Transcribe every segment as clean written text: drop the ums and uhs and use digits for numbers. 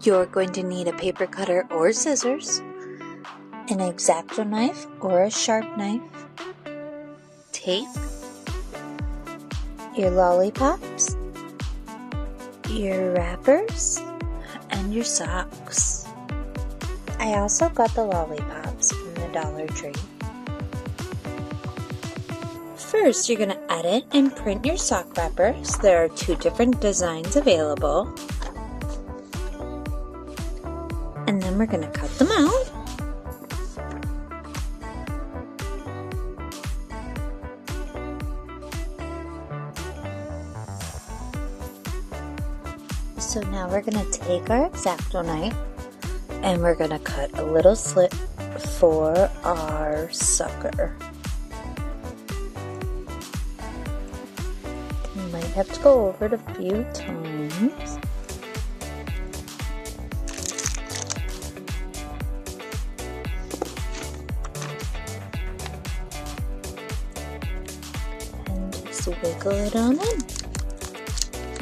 You're going to need a paper cutter or scissors, an X-Acto knife or a sharp knife, tape, your lollipops, your wrappers, and your socks. I also got the lollipops from the Dollar Tree. First, you're going to edit and print your sock wrappers. There are 2 different designs available. And then we're going to cut them out. So now we're going to take our X-Acto knife and we're going to cut a little slit for our sucker. You might have to go over it a few times. And just wiggle it on in.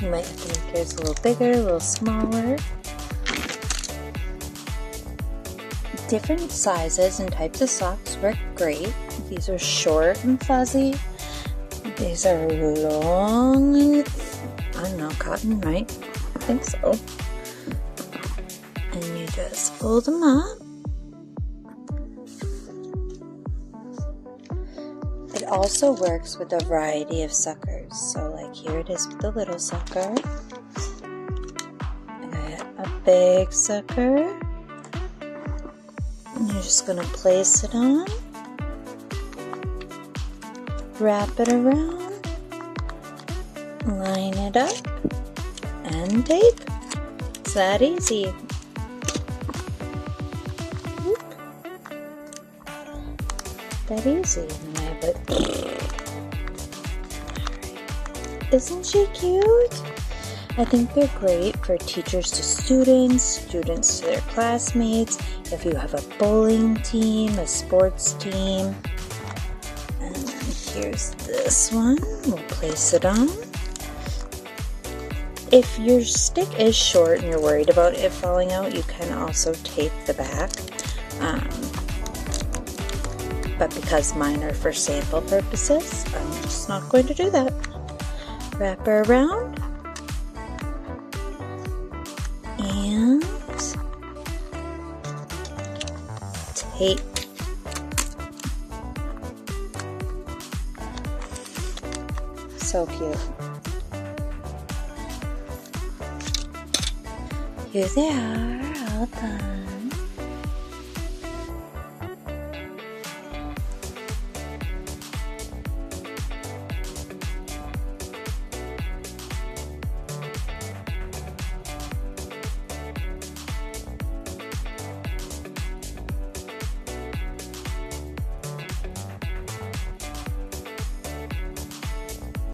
You might have to make yours a little bigger, a little smaller. Different sizes and types of socks work great. These are short and fuzzy. These are long and, I don't know, cotton, right? I think so. And you just fold them up. It also works with a variety of suckers. So like here it is with the little sucker. I got a big sucker. And you're just going to place it on. Wrap it around. Line it up. And tape. It's that easy. That easy. And I have it. Isn't she cute? I think they're great for teachers to students, students to their classmates, if you have a bowling team, a sports team. And then here's this one. We'll place it on. If your stick is short and you're worried about it falling out, you can also tape the back. But because mine are for sample purposes, I'm just not going to do that. Wrap her around. And tape. So cute. Here they are, all done.